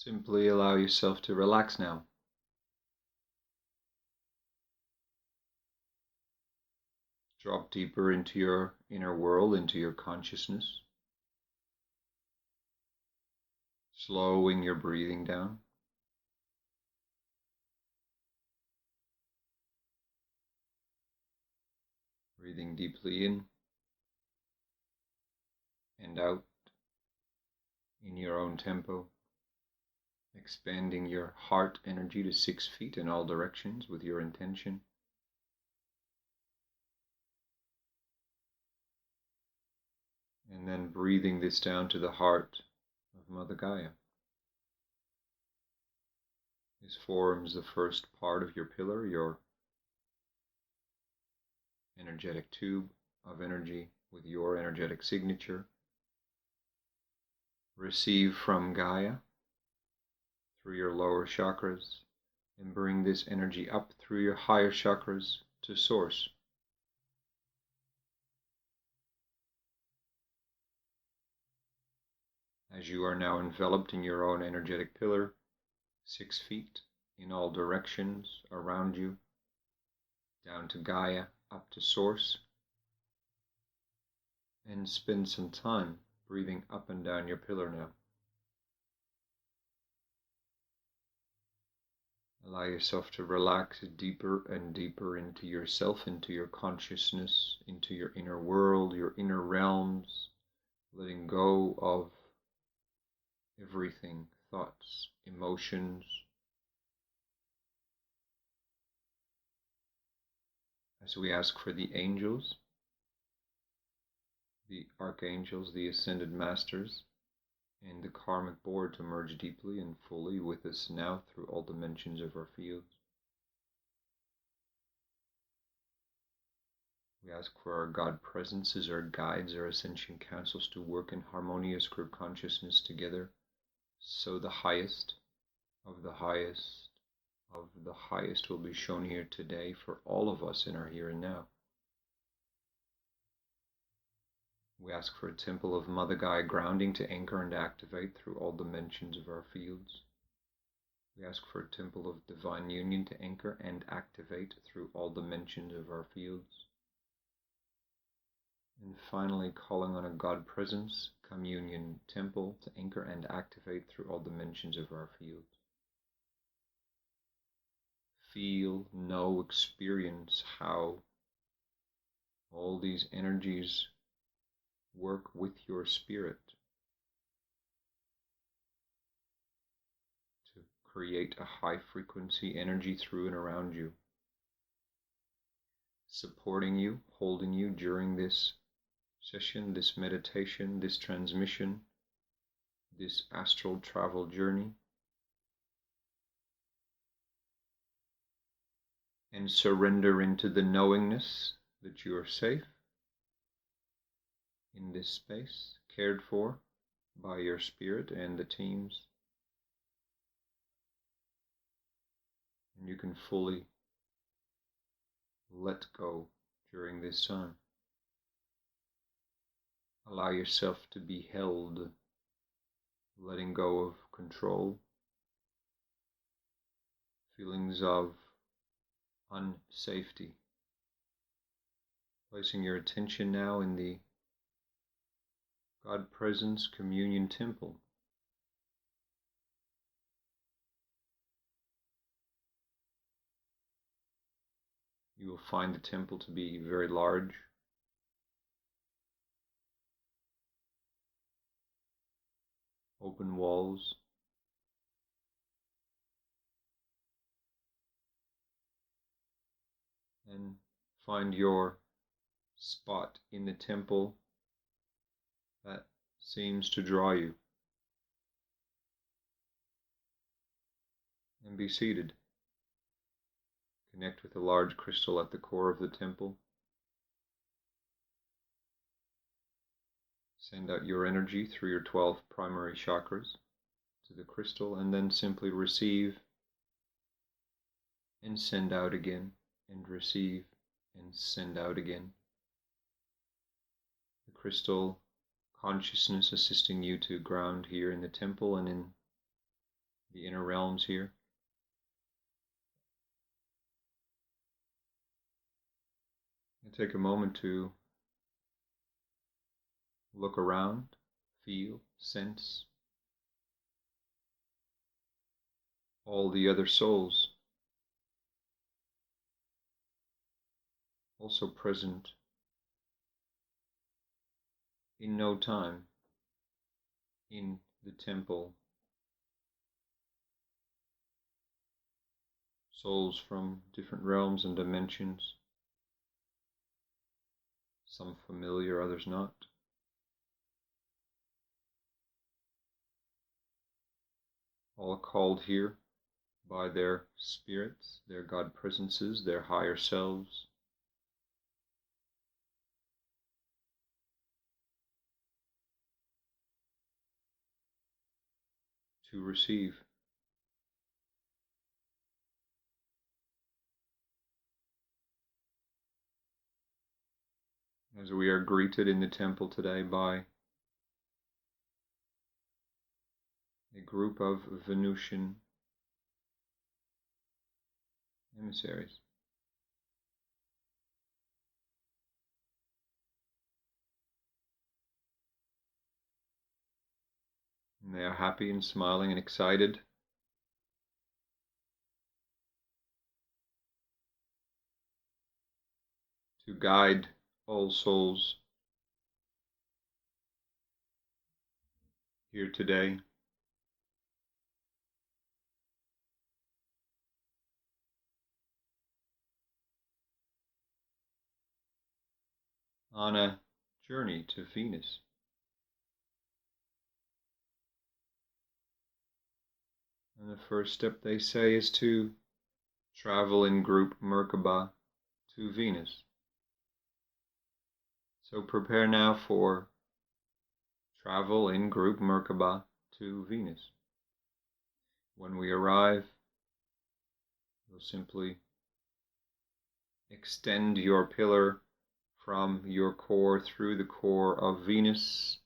Simply allow yourself to relax now. Drop deeper into your inner world, into your consciousness. Slowing your breathing down. Breathing deeply in and out in your own tempo. Expanding your heart energy to 6 feet in all directions with your intention. And then breathing this down to the heart of Mother Gaia. This forms the first part of your pillar, your energetic tube of energy with your energetic signature. Receive from Gaia through your lower chakras and bring this energy up through your higher chakras to Source. As you are now enveloped in your own energetic pillar, 6 feet in all directions around you, down to Gaia, up to Source, and spend some time breathing up and down your pillar now. Allow yourself to relax deeper and deeper into yourself, into your consciousness, into your inner world, your inner realms, letting go of everything, thoughts, emotions. As we ask for the angels, the Archangels, the Ascended Masters, and the Karmic Board to merge deeply and fully with us now through all dimensions of our fields. We ask for our God presences, our guides, our ascension councils to work in harmonious group consciousness together, so the highest of the highest of the highest will be shown here today for all of us in our here and now. We ask for a temple of Mother Gaia grounding to anchor and activate through all dimensions of our fields. We ask for a temple of divine union to anchor and activate through all dimensions of our fields. And finally, calling on a God Presence communion temple to anchor and activate through all dimensions of our fields. Feel, know, experience how all these energies work with your spirit to create a high frequency energy through and around you, supporting you, holding you during this session, this meditation, this transmission, this astral travel journey. And surrender into the knowingness that you are safe in this space, cared for by your spirit and the teams. And you can fully let go during this time. Allow yourself to be held, letting go of control, feelings of unsafety. Placing your attention now in the God Presence Communion Temple. You will find the temple to be very large. Open walls. And find your spot in the temple that seems to draw you. And be seated. Connect with the large crystal at the core of the temple. Send out your energy through your 12 primary chakras to the crystal, and then simply receive and send out again, and receive and send out again. The crystal consciousness assisting you to ground here in the temple and in the inner realms here. And take a moment to look around, feel, sense all the other souls also present in no time in the temple. Souls from different realms and dimensions, some familiar, others not. All called here by their spirits, their God presences, their higher selves. To receive. As we are greeted in the temple today by a group of Venusian emissaries. And they are happy and smiling and excited to guide all souls here today on a journey to Venus. And the first step, they say, is to travel in group Merkaba to Venus. So prepare now for travel in group Merkaba to Venus. When we arrive, you'll simply extend your pillar from your core through the core of Venus,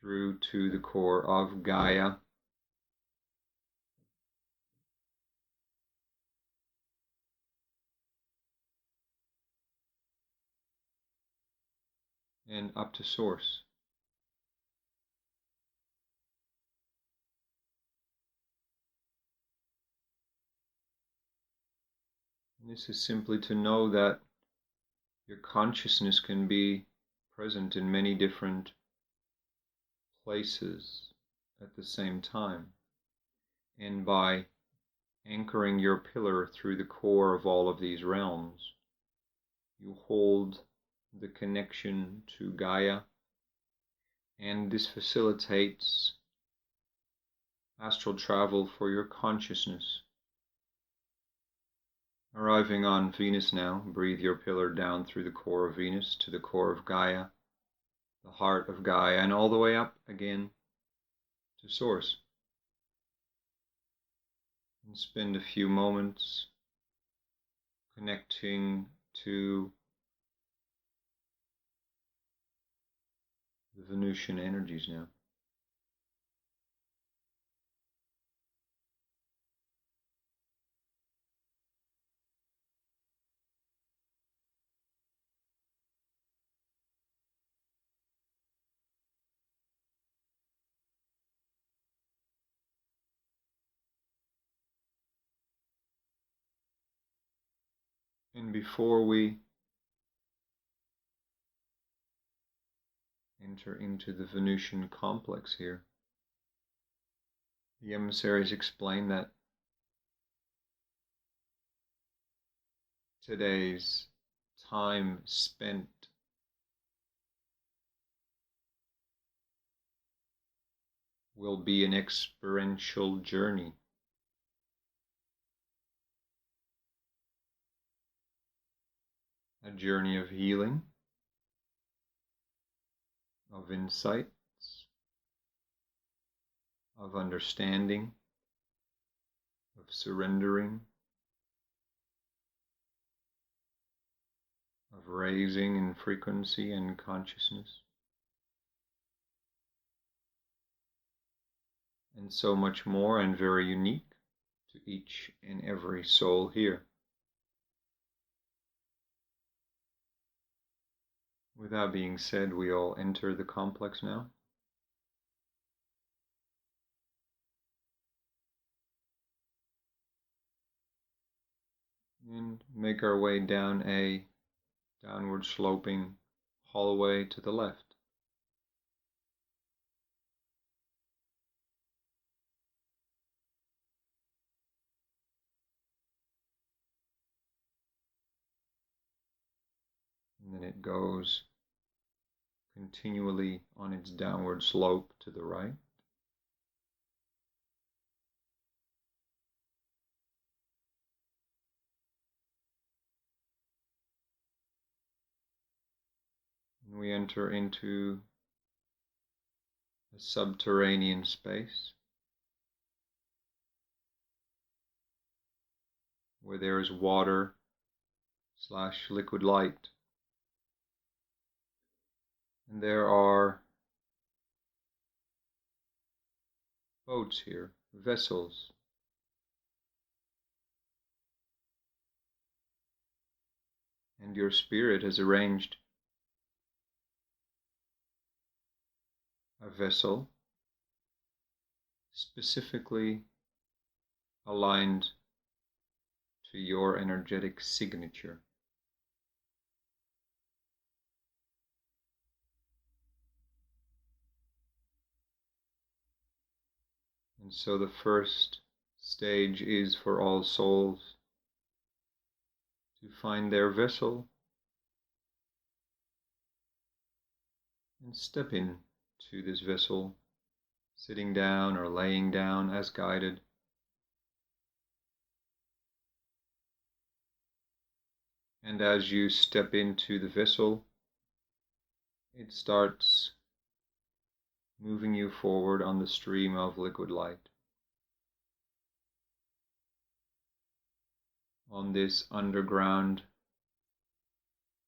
through to the core of Gaia, and up to Source. And this is simply to know that your consciousness can be present in many different places at the same time. And by anchoring your pillar through the core of all of these realms, you hold the connection to Gaia, and this facilitates astral travel for your consciousness. Arriving on Venus now, breathe your pillar down through the core of Venus to the core of Gaia, the heart of Gaia, and all the way up again to Source. And spend a few moments connecting to the Venusian energies now. And before we enter into the Venusian complex here, the emissaries explain that today's time spent will be an experiential journey. A journey of healing, of insights, of understanding, of surrendering, of raising in frequency and consciousness, and so much more, and very unique to each and every soul here. With that being said, we all enter the complex now. And make our way down a downward sloping hallway to the left. And then it goes continually on its downward slope to the right. And we enter into a subterranean space where there is water / liquid light. And there are boats here, vessels. And your spirit has arranged a vessel specifically aligned to your energetic signature. And so the first stage is for all souls to find their vessel and step in to this vessel, sitting down or laying down as guided. And as you step into the vessel, it starts moving you forward on the stream of liquid light. On this underground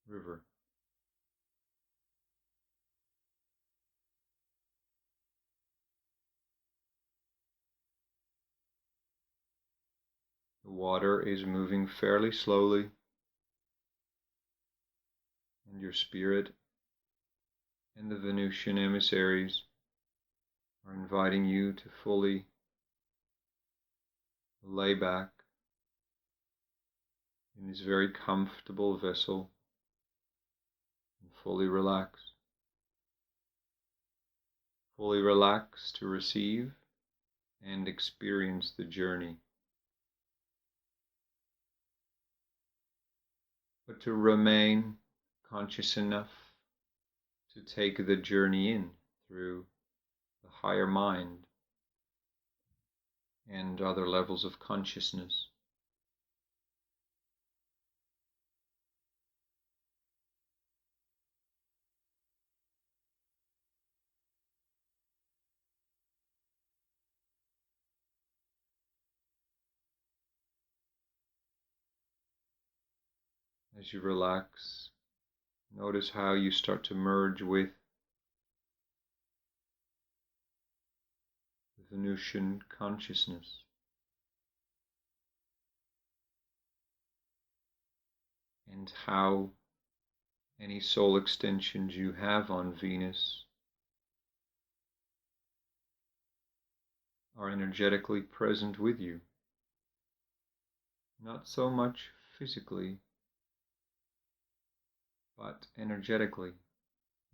river. The water is moving fairly slowly, and your spirit and the Venusian Emissaries are inviting you to fully lay back in this very comfortable vessel and fully relax. Fully relax to receive and experience the journey. But to remain conscious enough to take the journey in through the higher mind and other levels of consciousness. As you relax, notice how you start to merge with the Venusian consciousness. And how any soul extensions you have on Venus are energetically present with you. Not so much physically, but energetically.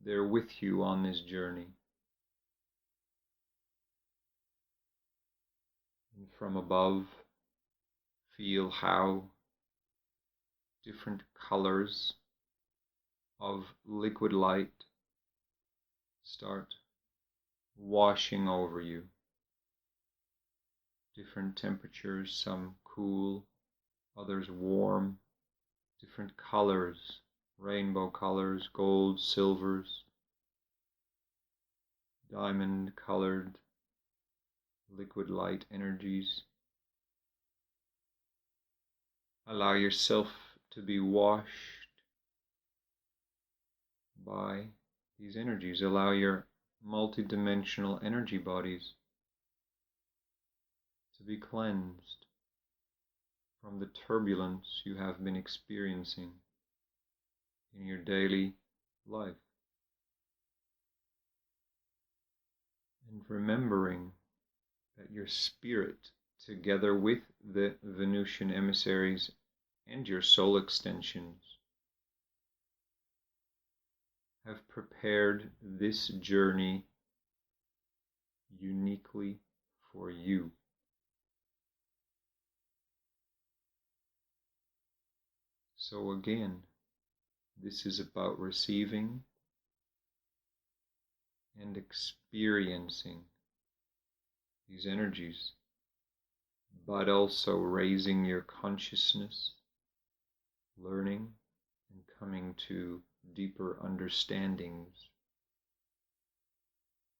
They're with you on this journey. And from above, feel how different colors of liquid light start washing over you. Different temperatures, some cool, others warm, different colors, rainbow colors, gold, silvers, diamond colored liquid light energies. Allow yourself to be washed by these energies. Allow your multidimensional energy bodies to be cleansed from the turbulence you have been experiencing in your daily life. And remembering that your spirit, together with the Venusian Emissaries and your soul extensions, have prepared this journey uniquely for you. So again, this is about receiving and experiencing these energies, but also raising your consciousness, learning and coming to deeper understandings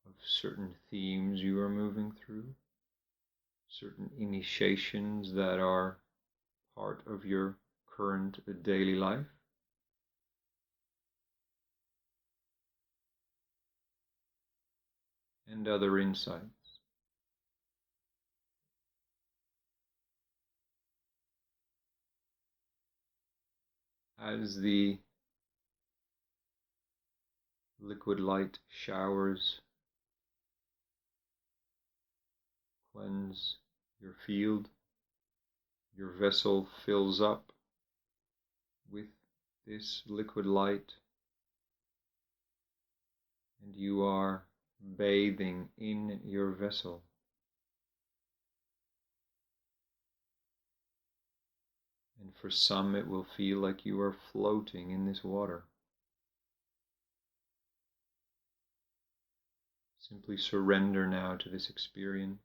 of certain themes you are moving through, certain initiations that are part of your current daily life. And other insights. As the liquid light showers cleanse your field, your vessel fills up with this liquid light, and you are bathing in your vessel. And for some it will feel like you are floating in this water. Simply surrender now to this experience,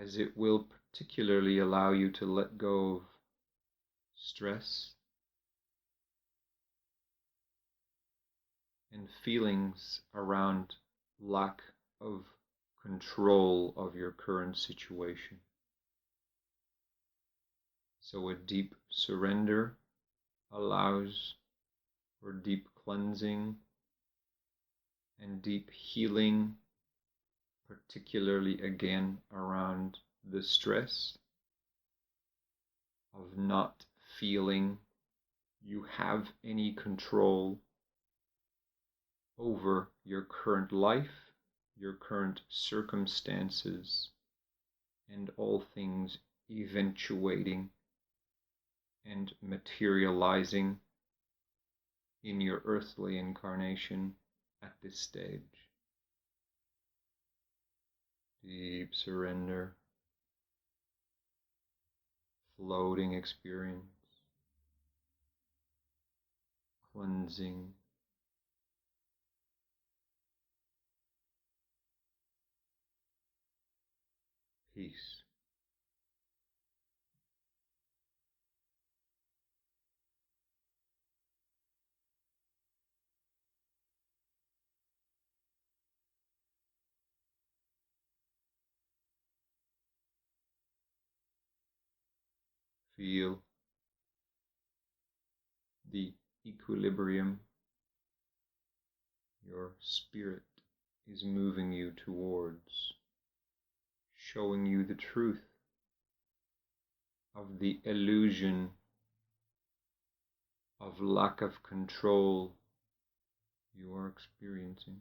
as it will particularly allow you to let go of stress and feelings around lack of control of your current situation. So a deep surrender allows for deep cleansing and deep healing, particularly again around the stress of not feeling you have any control over your current life, your current circumstances, and all things eventuating and materializing in your earthly incarnation at this stage. Deep surrender, floating experience, cleansing, peace. Feel the equilibrium your spirit is moving you towards, showing you the truth of the illusion of lack of control you are experiencing.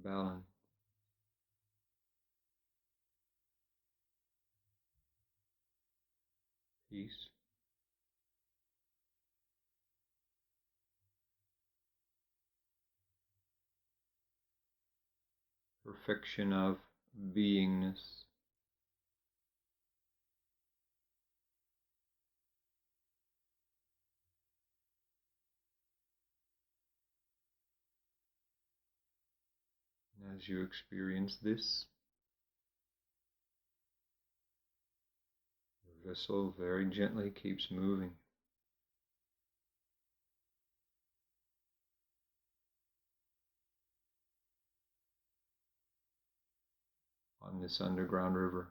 Balance. Peace. Perfection of beingness. And as you experience this, the vessel very gently keeps moving. On this underground river.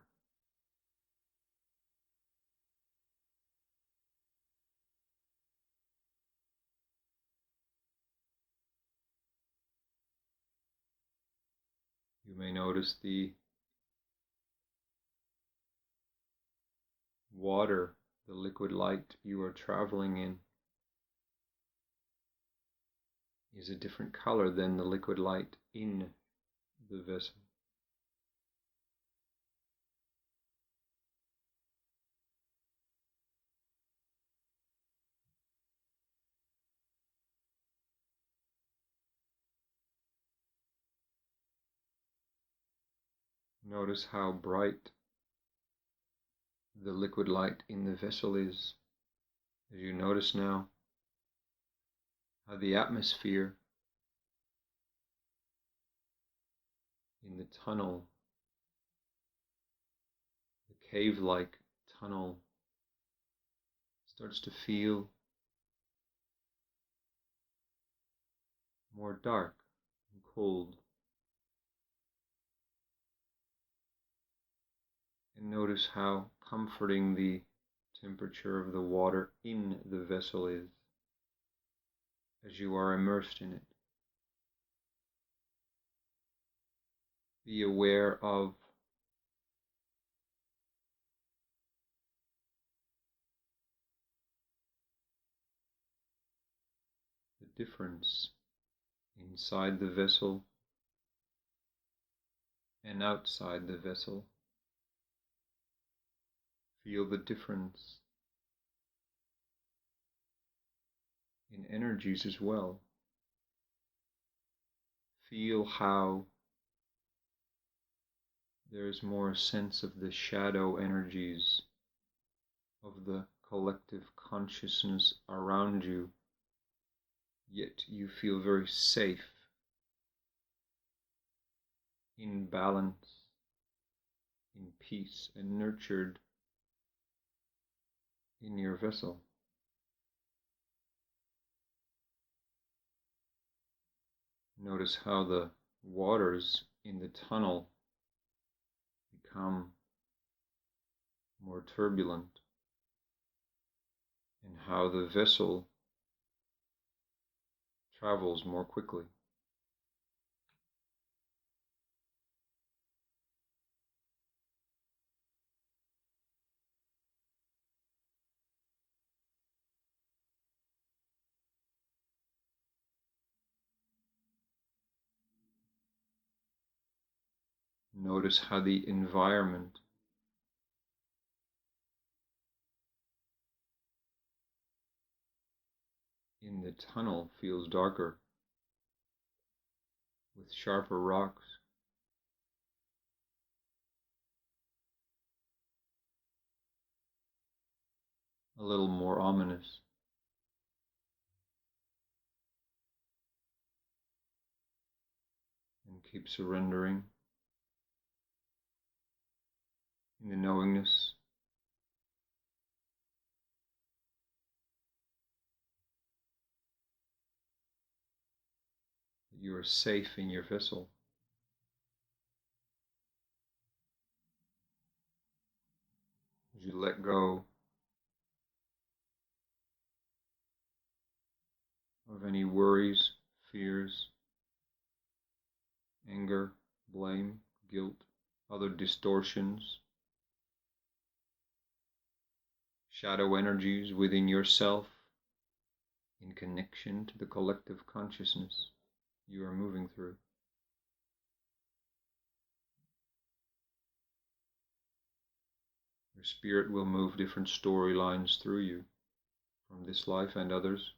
You may notice the water, the liquid light you are traveling in, is a different color than the liquid light in the vessel. Notice how bright the liquid light in the vessel is. As you notice now how the atmosphere in the tunnel, the cave-like tunnel, starts to feel more dark and cold. And notice how comforting the temperature of the water in the vessel is as you are immersed in it. Be aware of the difference inside the vessel and outside the vessel. Feel the difference in energies as well. Feel how there is more a sense of the shadow energies of the collective consciousness around you, yet you feel very safe, in balance, in peace, and nurtured in your vessel. Notice how the waters in the tunnel become more turbulent, and how the vessel travels more quickly. Notice how the environment in the tunnel feels darker, with sharper rocks, a little more ominous. And keep surrendering in the knowingness that you are safe in your vessel. As you let go of any worries, fears, anger, blame, guilt, other distortions, shadow energies within yourself, in connection to the collective consciousness you are moving through. Your spirit will move different storylines through you from this life and others,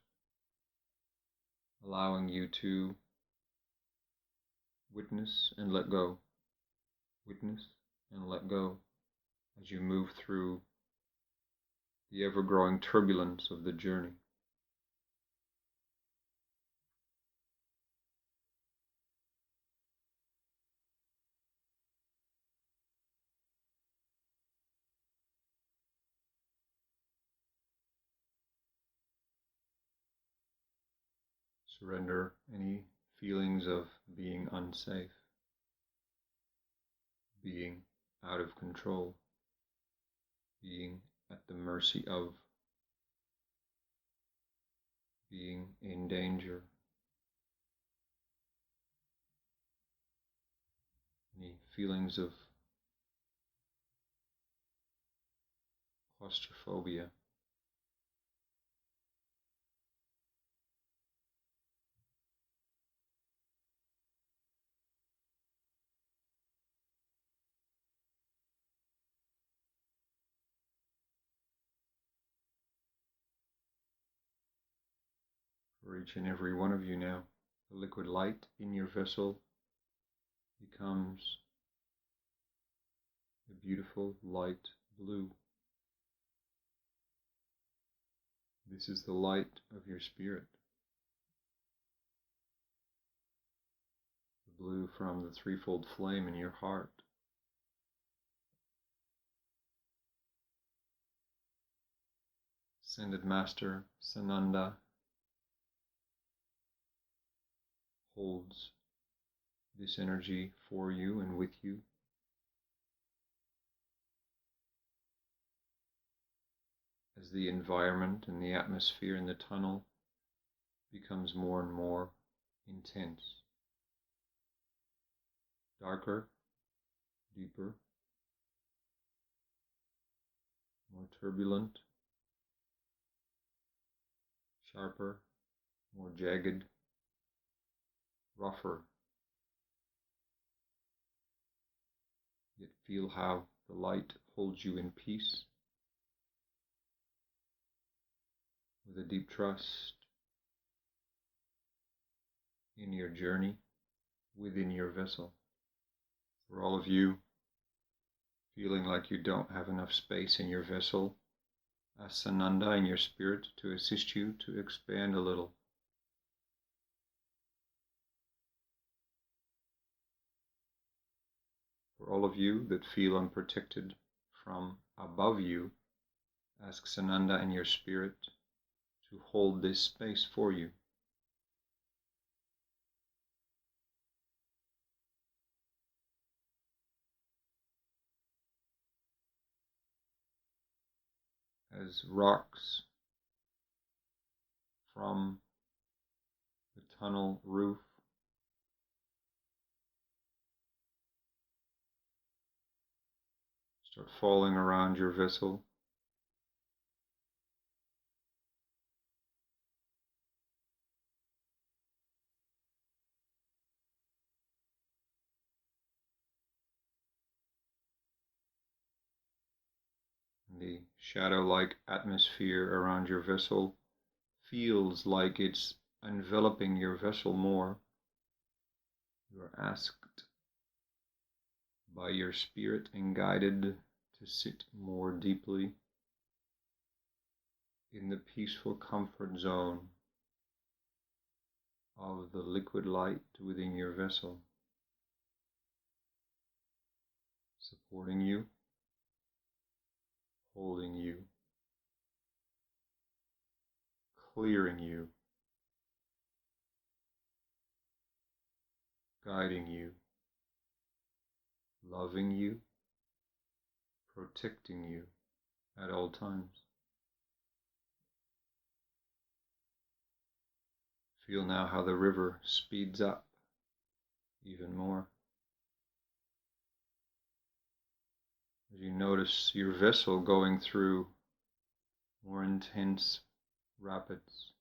allowing you to witness and let go, witness and let go as you move through the ever-growing turbulence of the journey. Surrender any feelings of being unsafe, being out of control, being at the mercy of, being in danger. feelings of claustrophobia. For each and every one of you now, the liquid light in your vessel becomes a beautiful light blue. This is the light of your spirit. The blue from the threefold flame in your heart. Ascended Master Sananda holds this energy for you and with you. As the environment and the atmosphere in the tunnel becomes more and more intense. Darker, deeper, more turbulent, sharper, more jagged, rougher. Yet feel how the light holds you in peace, with a deep trust in your journey within your vessel. For all of you feeling like you don't have enough space in your vessel, ask Sananda and your spirit to assist you to expand a little. For all of you that feel unprotected from above you, ask Sananda and your spirit to hold this space for you. As rocks from the tunnel roof start falling around your vessel, the shadow-like atmosphere around your vessel feels like it's enveloping your vessel more. You are asked by your spirit and guided to sit more deeply in the peaceful comfort zone of the liquid light within your vessel, supporting you, holding you, clearing you, guiding you, loving you, protecting you at all times. Feel now how the river speeds up even more. As you notice your vessel going through more intense rapids.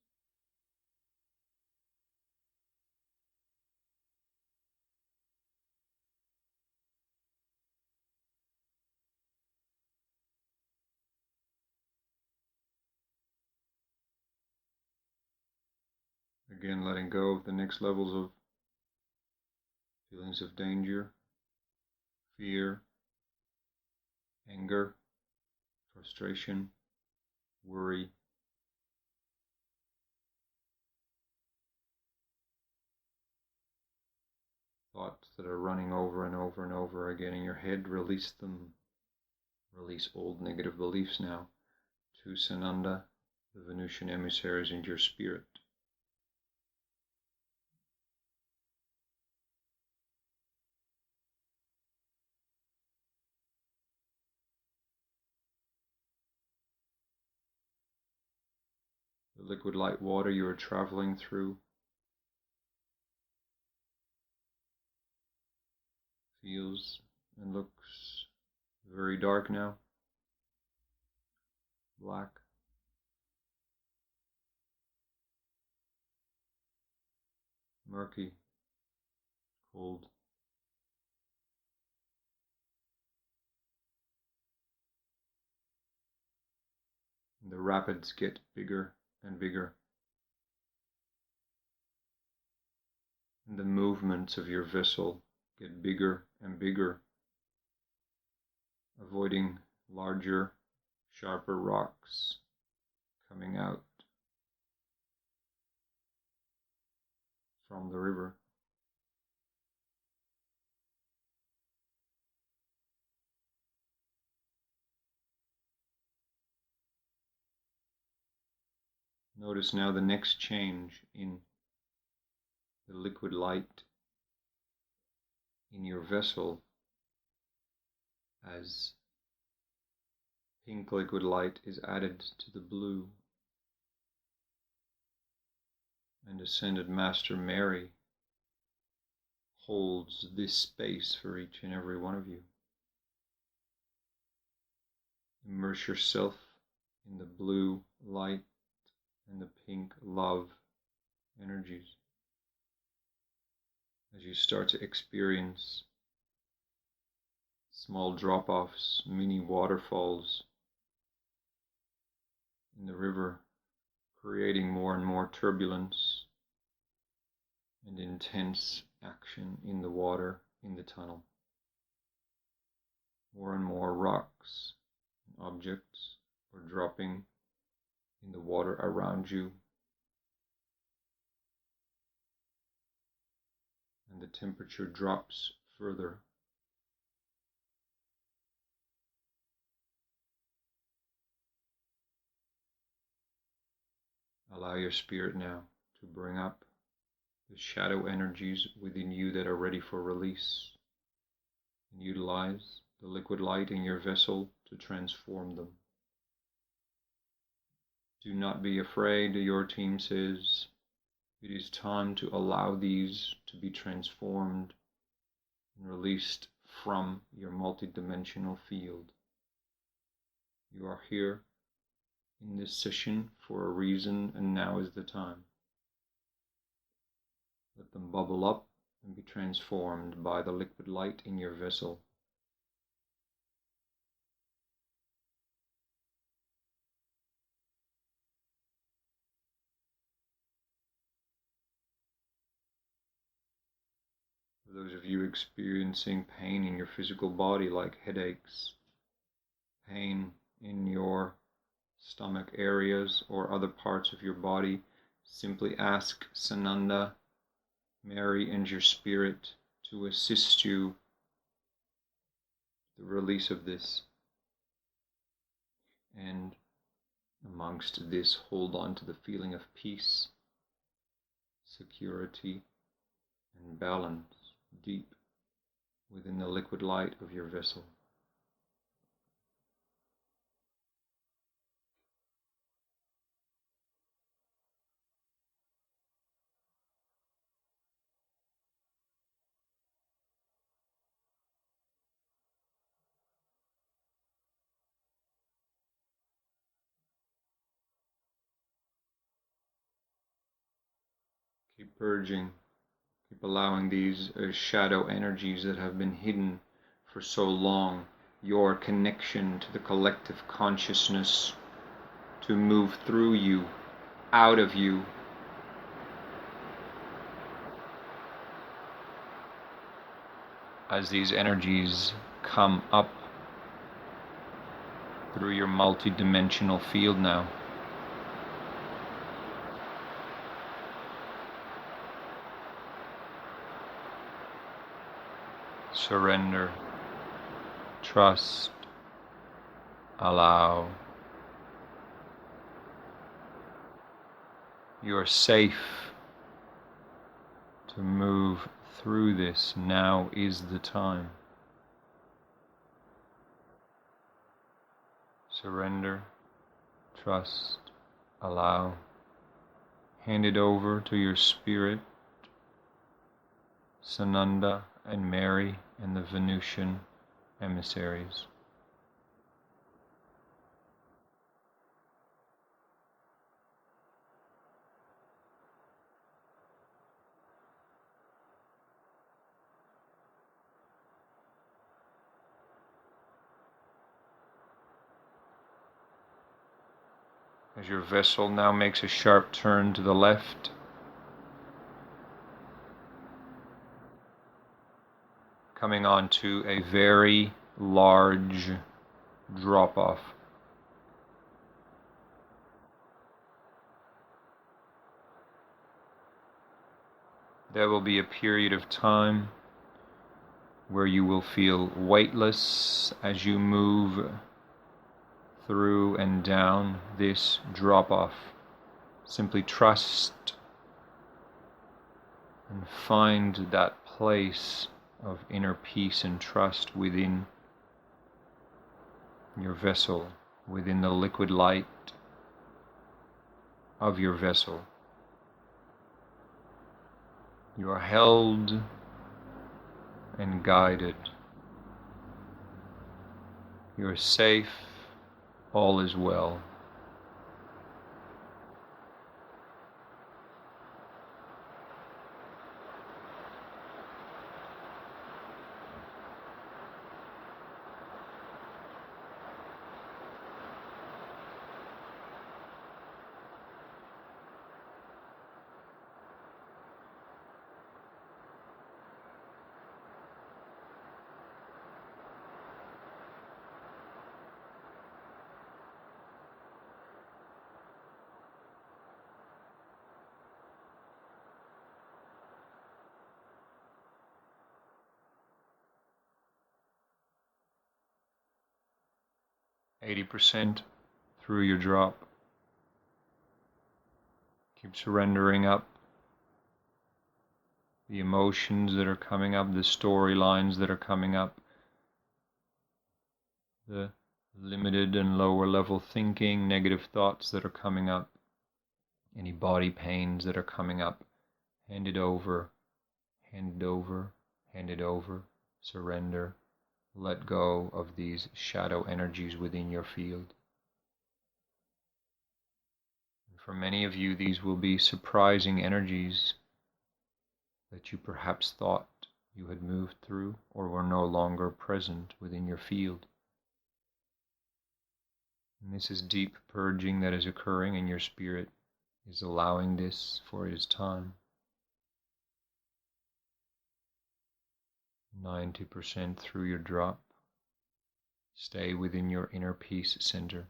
Again, letting go of the next levels of feelings of danger, fear, anger, frustration, worry. Thoughts that are running over and over and over again in your head, release them. Release old negative beliefs now to Sananda, the Venusian Emissaries, and your spirit. The liquid light water you are traveling through feels and looks very dark now. Black. Murky. Cold. The rapids get bigger and bigger. And the movements of your vessel get bigger and bigger, avoiding larger, sharper rocks coming out from the river. Notice now the next change in the liquid light in your vessel as pink liquid light is added to the blue, and Ascended Master Mary holds this space for each and every one of you. Immerse yourself in the blue light and the pink love energies as you start to experience small drop-offs, mini waterfalls in the river, creating more and more turbulence and intense action in the water in the tunnel. More and more rocks and objects are dropping in the water around you, and the temperature drops further. Allow your spirit now to bring up the shadow energies within you that are ready for release, and utilize the liquid light in your vessel to transform them. Do not be afraid, your team says. It is time to allow these to be transformed and released from your multidimensional field. You are here in this session for a reason, and now is the time. Let them bubble up and be transformed by the liquid light in your vessel. For those of you experiencing pain in your physical body, like headaches, pain in your stomach areas or other parts of your body, simply ask Sananda Mary and your spirit to assist you the release of this. And amongst this, hold on to the feeling of peace, security, and balance deep within the liquid light of your vessel. Keep purging, keep allowing these shadow energies that have been hidden for so long, your connection to the collective consciousness, to move through you, out of you. As these energies come up through your multi-dimensional field now. Surrender, trust, allow. You are safe to move through this. Now is the time. Surrender, trust, allow. Hand it over to your spirit, Sananda and Mary and the Venusian Emissaries. As your vessel now makes a sharp turn to the left, coming onto a very large drop-off. There will be a period of time where you will feel weightless as you move through and down this drop-off. Simply trust and find that place of inner peace and trust within your vessel, within the liquid light of your vessel. You are held and guided. You are safe. All is well. %, through your drop. Keep surrendering up the emotions that are coming up, the storylines that are coming up, the limited and lower level thinking, negative thoughts that are coming up, any body pains that are coming up. Hand it over, hand it over, hand it over, surrender. Let go of these shadow energies within your field. For many of you, these will be surprising energies that you perhaps thought you had moved through or were no longer present within your field. And this is deep purging that is occurring, and your spirit is allowing this, for it is time. 90% through your drop. Stay within your inner peace center.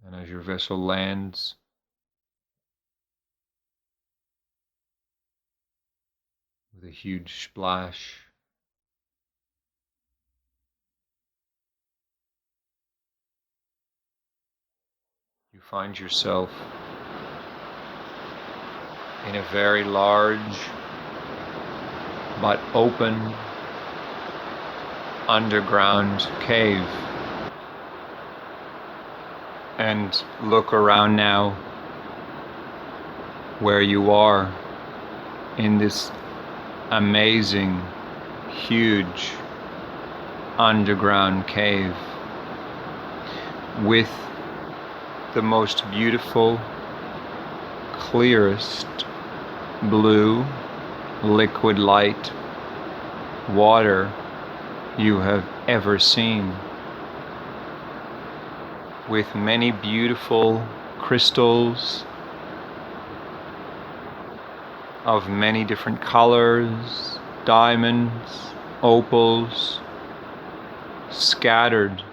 And as your vessel lands, with a huge splash, you find yourself in a very large but open underground cave. And look around now where you are in this amazing, huge underground cave with the most beautiful, clearest blue liquid light water you have ever seen, with many beautiful crystals of many different colors, diamonds, opals, scattered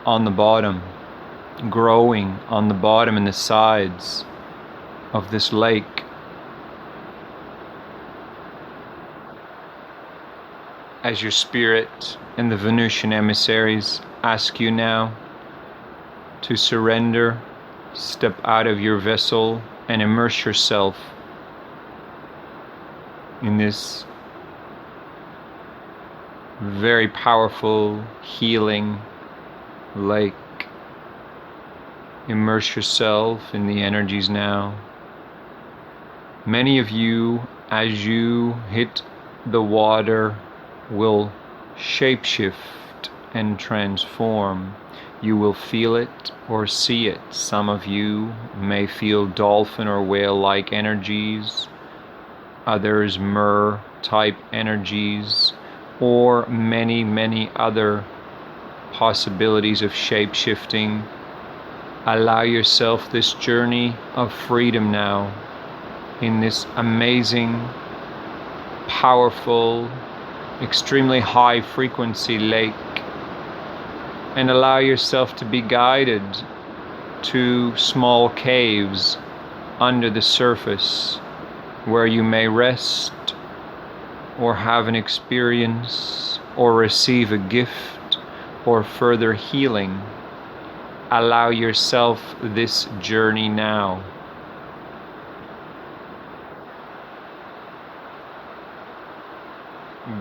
on the bottom, growing on the bottom and the sides of this lake. As your spirit and the Venusian Emissaries ask you now to surrender, step out of your vessel and immerse yourself in this very powerful healing lake. Immerse yourself in the energies now. Many of you, as you hit the water, will shapeshift and transform. You will feel it or see it. Some of you may feel dolphin or whale-like energies, others mer-type energies, or many, many other possibilities of shape-shifting. Allow yourself this journey of freedom now in this amazing, powerful, extremely high frequency lake, and allow yourself to be guided to small caves under the surface where you may rest or have an experience or receive a gift or further healing. Allow yourself this journey now.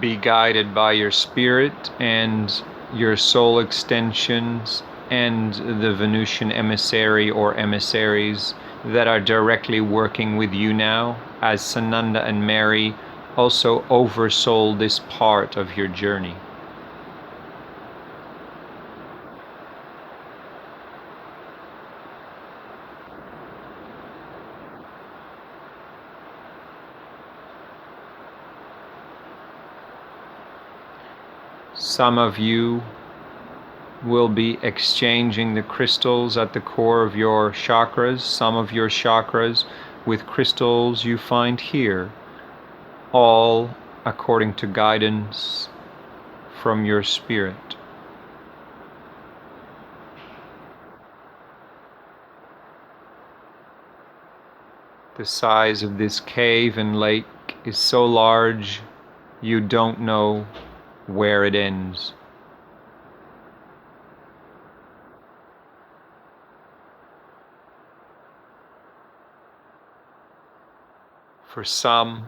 Be guided by your spirit and your soul extensions and the Venusian emissary or emissaries that are directly working with you now, as Sananda and Mary also oversoul this part of your journey. Some of you will be exchanging the crystals at the core of your chakras, some of your chakras, with crystals you find here, all according to guidance from your spirit. The size of this cave and lake is so large you don't know where it ends. For some,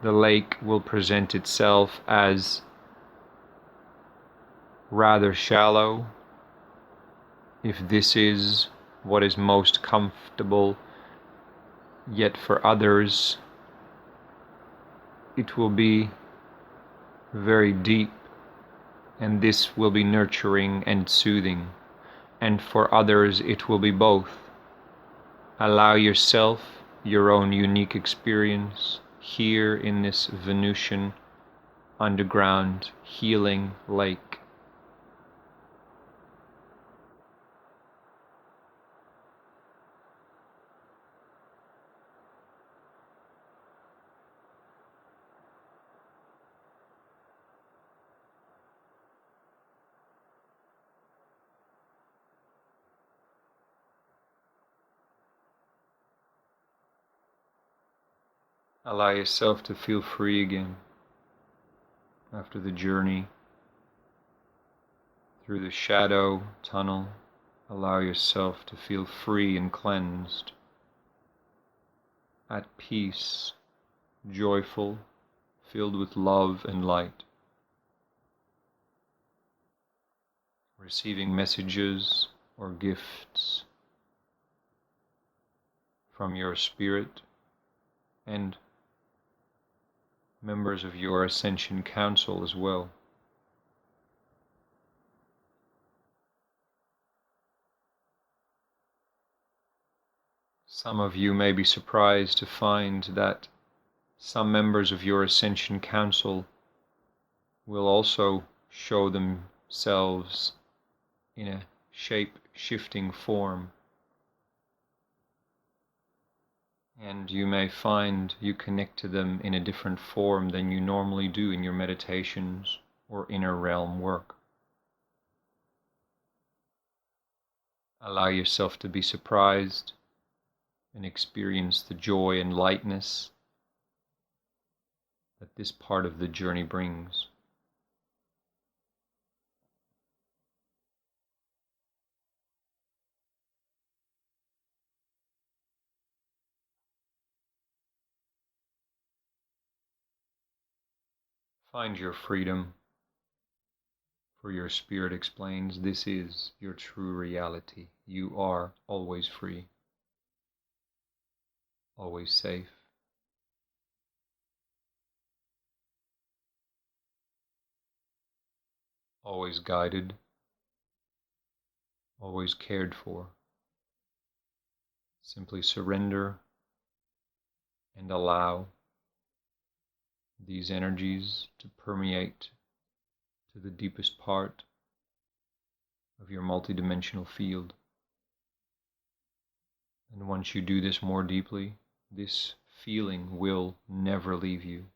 the lake will present itself as rather shallow, if this is what is most comfortable, yet for others it will be very deep, and this will be nurturing and soothing, and for others it will be both. Allow yourself your own unique experience here in this Venusian underground healing lake. Allow yourself to feel free again after the journey through the shadow tunnel. Allow yourself to feel free and cleansed, at peace, joyful, filled with love and light, receiving messages or gifts from your spirit and members of your Ascension Council as well. Some of you may be surprised to find that some members of your Ascension Council will also show themselves in a shape-shifting form. And you may find you connect to them in a different form than you normally do in your meditations or inner realm work. Allow yourself to be surprised and experience the joy and lightness that this part of the journey brings. Find your freedom For your spirit explains this is your true reality. You are always free, always safe, always guided, always cared for. Simply surrender and allow these energies to permeate to the deepest part of your multidimensional field. And once you do this more deeply, this feeling will never leave you.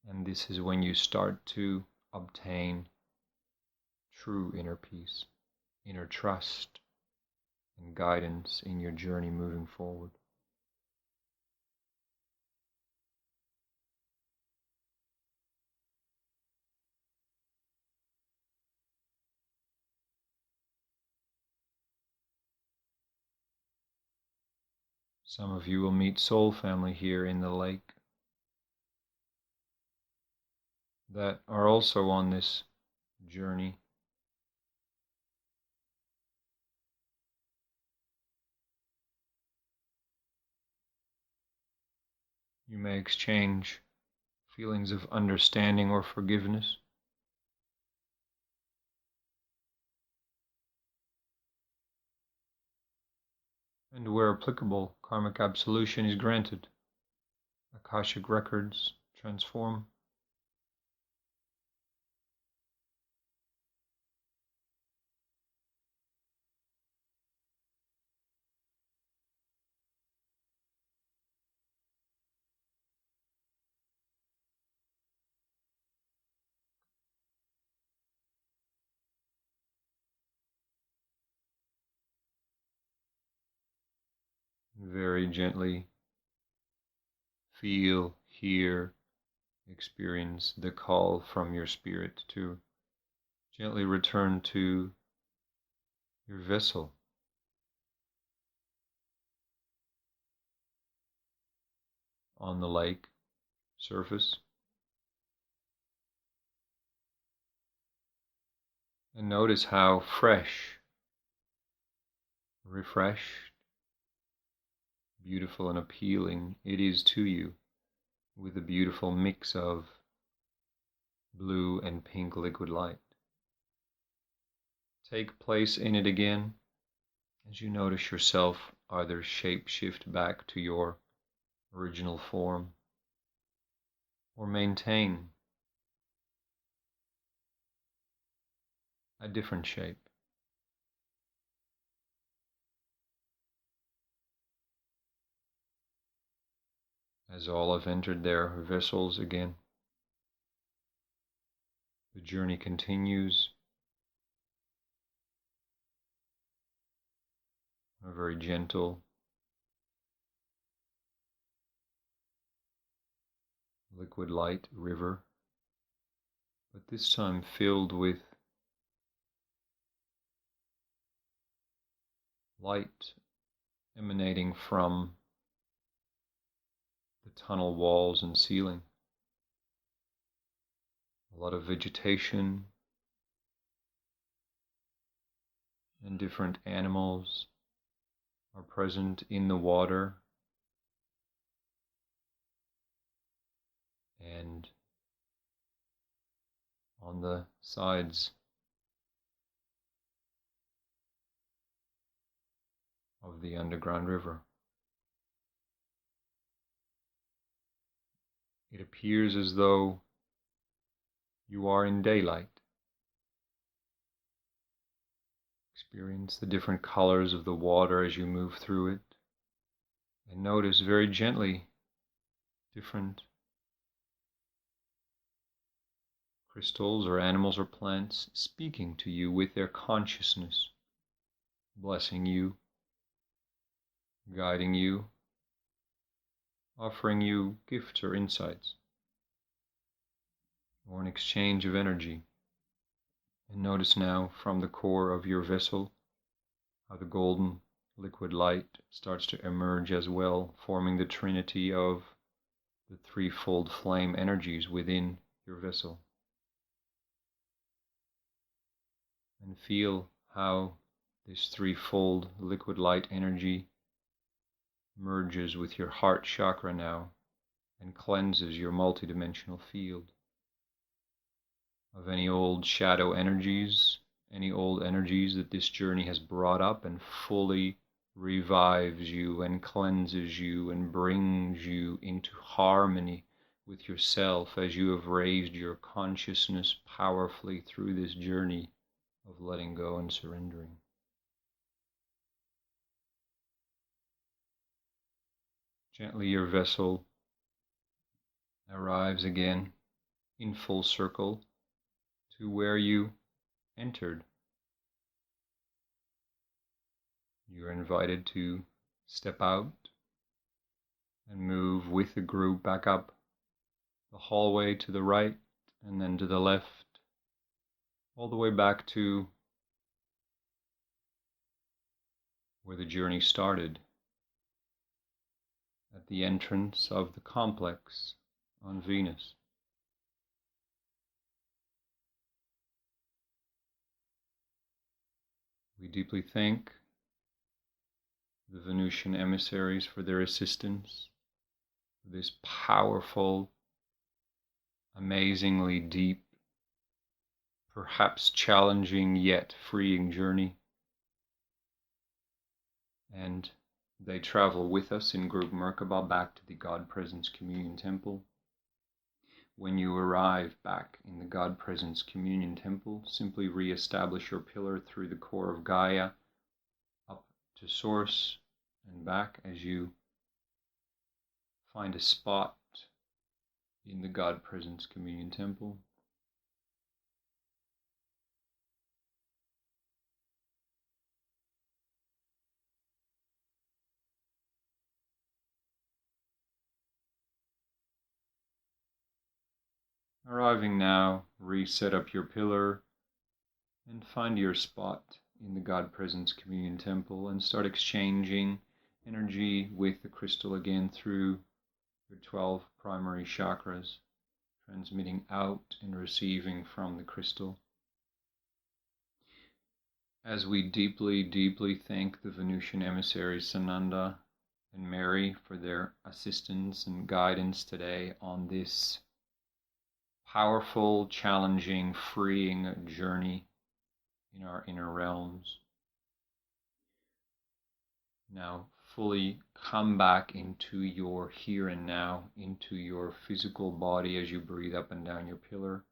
And this is when you start to obtain true inner peace, inner trust, and guidance in your journey moving forward. Some of you will meet soul family here in the lake that are also on this journey. You may exchange feelings of understanding or forgiveness. And where applicable, karmic absolution is granted. Akashic records transform. Very gently feel, hear, experience the call from your spirit to gently return to your vessel. On the lake surface. And notice how fresh, refreshed, beautiful and appealing it is to you, with a beautiful mix of blue and pink liquid light. Take place in it again as you notice yourself either shape-shift back to your original form or maintain a different shape. As all have entered their vessels again, the journey continues. A very gentle, liquid light river, but this time filled with light emanating from the tunnel walls and ceiling. A lot of vegetation and different animals are present in the water and on the sides of the underground river. It appears as though you are in daylight. Experience the different colors of the water as you move through it, and notice very gently different crystals or animals or plants speaking to you with their consciousness, blessing you, guiding you, offering you gifts or insights, or an exchange of energy. And notice now from the core of your vessel how the golden liquid light starts to emerge as well, forming the trinity of the threefold flame energies within your vessel. and feel how this threefold liquid light energy merges with your heart chakra now and cleanses your multidimensional field of any old shadow energies, any old energies that this journey has brought up, and fully revives you and cleanses you and brings you into harmony with yourself as you have raised your consciousness powerfully through this journey of letting go and surrendering. Gently your vessel arrives again in full circle to where you entered. You are invited to step out and move with the group back up the hallway to the right and then to the left, all the way back to where the journey started, at the entrance of the complex on Venus. We deeply thank the Venusian Emissaries for their assistance, for this powerful, amazingly deep, perhaps challenging yet freeing journey. And they travel with us in group Merkaba back to the God Presence Communion Temple. When you arrive back in the God Presence Communion Temple, simply re-establish your pillar through the core of Gaia, up to Source and back as you find a spot in the God Presence Communion Temple. Arriving now, reset up your pillar and find your spot in the God Presence Communion Temple and start exchanging energy with the crystal again through your 12 primary chakras, transmitting out and receiving from the crystal. As we deeply, deeply thank the Venusian Emissaries Sananda and Mary for their assistance and guidance today on this powerful, challenging, freeing journey in our inner realms. Now fully come back into your here and now, into your physical body as you breathe up and down your pillar.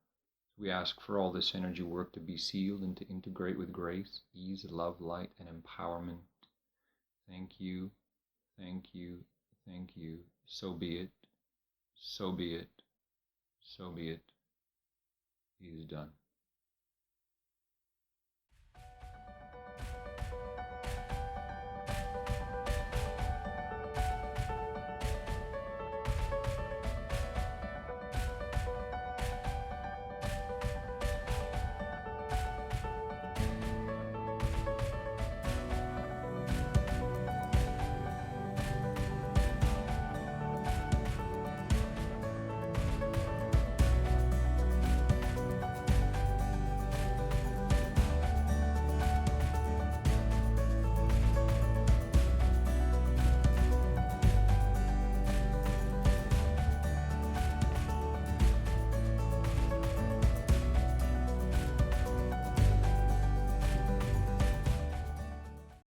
We ask for all this energy work to be sealed and to integrate with grace, ease, love, light, and empowerment. Thank you, thank you, thank you. So be it, so be it, so be it. It is done.